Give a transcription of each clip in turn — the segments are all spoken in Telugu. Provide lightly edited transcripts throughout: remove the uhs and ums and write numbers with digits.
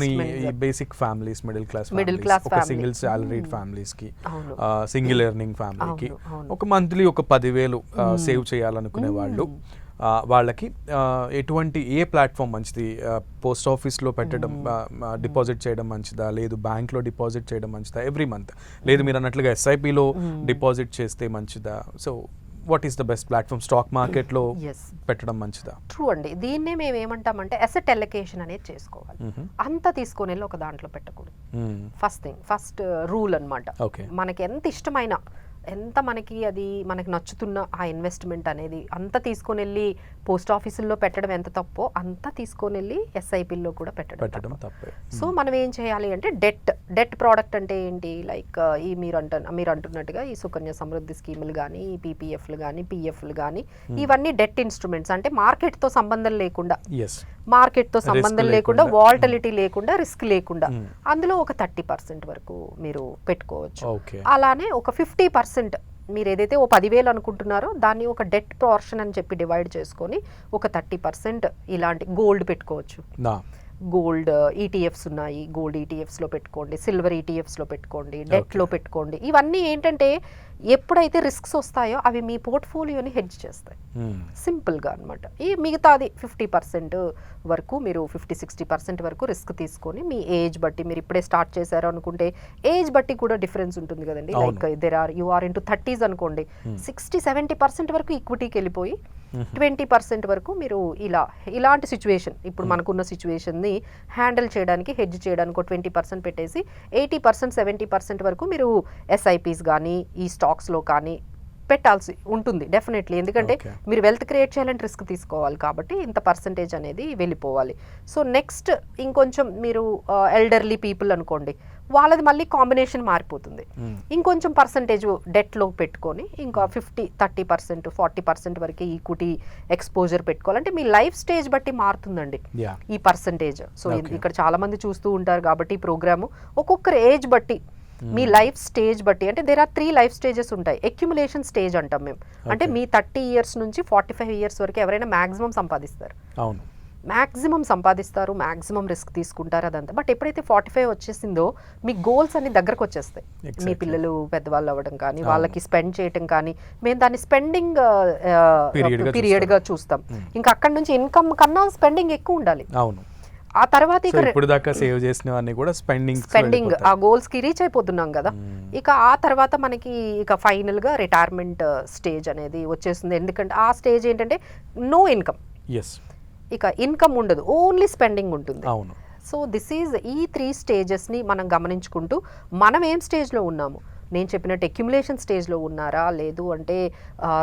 ఈ basic families, middle class family, single salaried families కి, సింగిల్ ఎర్నింగ్ ఫ్యామిలీకి ఒక మంత్లీ ఒక 10,000 సేవ్ చేయాలనుకునే వాళ్ళు, వాళ్ళకి ఎటువంటి ఏ ప్లాట్ఫామ్ మంచిది? పోస్ట్ ఆఫీస్లో పెట్టడం, డిపాజిట్ చేయడం మంచిదా, లేదు బ్యాంక్లో డిపాజిట్ చేయడం మంచిదా ఎవ్రీ మంత్, లేదు మీరు అన్నట్లుగా ఎస్ఐపిలో డిపాజిట్ చేస్తే మంచిదా? So what is the best platform? Stock మార్కెట్లో పెట్టడం మంచిదా? ట్రూ అండి. దీన్నే మేము ఏమంటామంటే అసెట్ అలొకేషన్ అనేది చేసుకోవాలి. అంతా తీసుకొని వెళ్ళి ఒక దాంట్లో పెట్టకూడదు. ఫస్ట్ రూల్ అన్నమాట. మనకి ఎంత ఇష్టమైన, ఎంత మనకి అది మనకి నచ్చుతున్న ఆ ఇన్వెస్ట్మెంట్ అనేది అంత తీసుకొని వెళ్ళి పోస్ట్ ఆఫీసుల్లో పెట్టడం ఎంత తప్పో అంత తీసుకొని వెళ్ళి ఎస్ఐపిల్లో కూడా పెట్టడం తప్పే. సో మనం ఏం చేయాలి అంటే డెట్ ప్రోడక్ట్ అంటే ఏంటి, లైక్ ఈ మీరు అంటున్నట్టుగా ఈ సుకన్య సమృద్ధి స్కీములు కానీ, ఈ పీపీఎఫ్లు కానీ, పిఎఫ్లు కానీ, ఇవన్నీ డెట్ ఇన్స్ట్రుమెంట్స్. అంటే మార్కెట్తో సంబంధం లేకుండా, వాలటిలిటీ లేకుండా, రిస్క్ లేకుండా అందులో ఒక 30% వరకు మీరు పెట్టుకోవచ్చు. అలానే ఒక 50% మీరు ఏదైతే ఓ 10,000 అనుకుంటున్నారో దాన్ని ఒక డెట్ పోర్షన్ అని చెప్పి డివైడ్ చేసుకొని ఒక 30% ఇలాంటి గోల్డ్ పెట్టుకోవచ్చు. గోల్డ్ ఈటీఎఫ్స్ ఉన్నాయి, గోల్డ్ ఈటీఎఫ్స్లో పెట్టుకోండి, సిల్వర్ ఈటీఎఫ్స్లో పెట్టుకోండి, డెట్లో పెట్టుకోండి. ఇవన్నీ ఏంటంటే ఎప్పుడైతే రిస్క్స్ వస్తాయో అవి మీ పోర్ట్ఫోలియోని హెడ్జ్ చేస్తాయి సింపుల్గా అనమాట. ఈ మిగతాది 50% వరకు మీరు 50-60% వరకు రిస్క్ తీసుకొని మీ ఏజ్ బట్టి, మీరు ఇప్పుడే స్టార్ట్ చేశారు అనుకుంటే ఏజ్ బట్టి కూడా డిఫరెన్స్ ఉంటుంది కదండి. Like you are into 30s అనుకోండి, 60-70% వరకు ఈక్విటీకి వెళ్ళిపోయి 20% వరకు మీరు ఇలాంటి సిచ్యువేషన్, ఇప్పుడు మనకున్న సిచ్యువేషన్ని హ్యాండిల్ చేయడానికి, హెడ్జ్ చేయడానికి 20% పెట్టేసి 80-70% వరకు మీరు ఎస్ఐపీస్ కానీ ఈ స్టాక్స్లో కానీ పెట్టాల్సి ఉంటుంది డెఫినెట్లీ. ఎందుకంటే మీరు వెల్త్ క్రియేట్ చేయాలంటే రిస్క్ తీసుకోవాలి కాబట్టి ఇంత పర్సంటేజ్ అనేది వెళ్ళిపోవాలి. సో నెక్స్ట్ ఇంకొంచెం మీరు ఎల్డర్లీ పీపుల్ అనుకోండి, వాళ్ళది మళ్ళీ కాంబినేషన్ మారిపోతుంది. ఇంకొంచెం పర్సంటేజ్ డెట్లో పెట్టుకొని ఇంకా 30% 40% వరకు ఈక్విటీ ఎక్స్పోజర్ పెట్టుకోవాలంటే మీ లైఫ్ స్టేజ్ బట్టి మారుతుందండి ఈ పర్సంటేజ్. సో ఇక్కడ చాలా మంది చూస్తూ ఉంటారు కాబట్టి ఈ ప్రోగ్రాము ఒక్కొక్కరు ఏజ్ బట్టి, మీ లైఫ్ స్టేజ్ బట్టి, అంటే దేర్ ఆర్ 3 లైఫ్ స్టేజెస్ ఉంటాయి. అక్యుములేషన్ స్టేజ్ అంటాం మేము. అంటే మీ 30 years నుంచి 45 years వరకు ఎవరైనా మ్యాక్సిమం సంపాదిస్తారు, మ్యాక్సిమం రిస్క్ తీసుకుంటారు అదంతా. బట్ ఎప్పుడైతే 45 వచ్చేసిందో మీ గోల్స్ అన్ని దగ్గరకు వచ్చేస్తాయి. మీ పిల్లలు పెద్దవాళ్ళు అవ్వడం కానీ, వాళ్ళకి స్పెండ్ చేయటం కానీ, మేము దాన్ని స్పెండింగ్ పీరియడ్గా చూస్తాం. ఇంకా అక్కడ నుంచి ఇన్కమ్ కన్నా స్పెండింగ్ ఎక్కువ ఉండాలి. ఆ తర్వాత ఇప్పుడు దాకా సేవ్ చేసినవన్నీ కూడా స్పెండింగ్ ఆ గోల్స్ కి రీచ్ అయిపోతున్నాం కదా. ఇక ఆ తర్వాత మనకి ఇక ఫైనల్ గా రిటైర్మెంట్ స్టేజ్ అనేది వచ్చేస్తుంది. ఎందుకంటే ఆ స్టేజ్ ఏంటంటే నో ఇన్కమ్, ఇక ఇన్కమ్ ఉండదు, ఓన్లీ స్పెండింగ్ ఉంటుంది. సో దిస్ ఈజ్ ఈ 3 స్టేజెస్ని మనం గమనించుకుంటూ మనం ఏం స్టేజ్లో ఉన్నాము, నేను చెప్పినట్టు అక్యుములేషన్ స్టేజ్లో ఉన్నారా, లేదు అంటే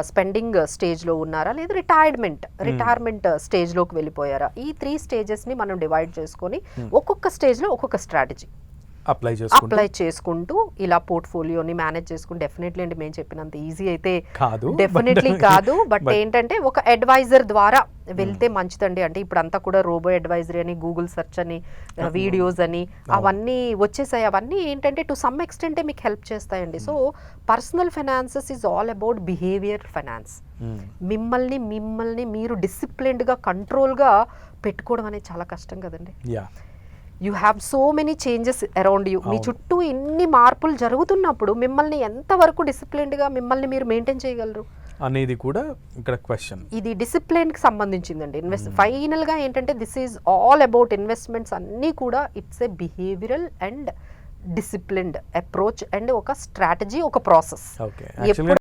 స్పెండింగ్ స్టేజ్లో ఉన్నారా, లేదు రిటైర్మెంట్ స్టేజ్లోకి వెళ్ళిపోయారా, ఈ 3 స్టేజెస్ని మనం డివైడ్ చేసుకొని ఒక్కొక్క స్టేజ్లో ఒక్కొక్క స్ట్రాటజీ అప్లై చేసుకుంటూ ఇలా పోర్ట్ఫోలియోని మేనేజ్ చేసుకుంటూ, డెఫినెట్లీ అండి మేము చెప్పినంత ఈజీ అయితే డెఫినెట్లీ కాదు. బట్ ఏంటంటే ఒక అడ్వైజర్ ద్వారా వెళ్తే మంచిదండి. అంటే ఇప్పుడు అంతా కూడా రోబో అడ్వైజరీ అని, గూగుల్ సెర్చ్ అని, వీడియోస్ అని అవన్నీ వచ్చేసాయి. అవన్నీ ఏంటంటే టు సమ్ ఎక్స్టెంటే మీకు హెల్ప్ చేస్తాయండి. So personal finances is all about behaviour finance. మిమ్మల్ని మీరు డిసిప్లిన్డ్గా, కంట్రోల్గా పెట్టుకోవడం అనేది చాలా కష్టం కదండి. You have so many changes around you. మీ చుట్టూ ఇన్ని మార్పులు జరుగుతున్నప్పుడు మిమ్మల్ని ఎంతవరకు డిసిప్లిన్డ్గా మిమ్మల్ని మీరు మెయింటైన్ చేయగలరు అనేది కూడా ఇక్కడ క్వశ్చన్. ఇది డిసిప్లిన్కి సంబంధించిందండి. ఫైనల్గా ఏంటంటే this is all about investments అన్నీ కూడా it's a behavioural and disciplined approach and ఒక స్ట్రాటజీ, ఒక ప్రాసెస్.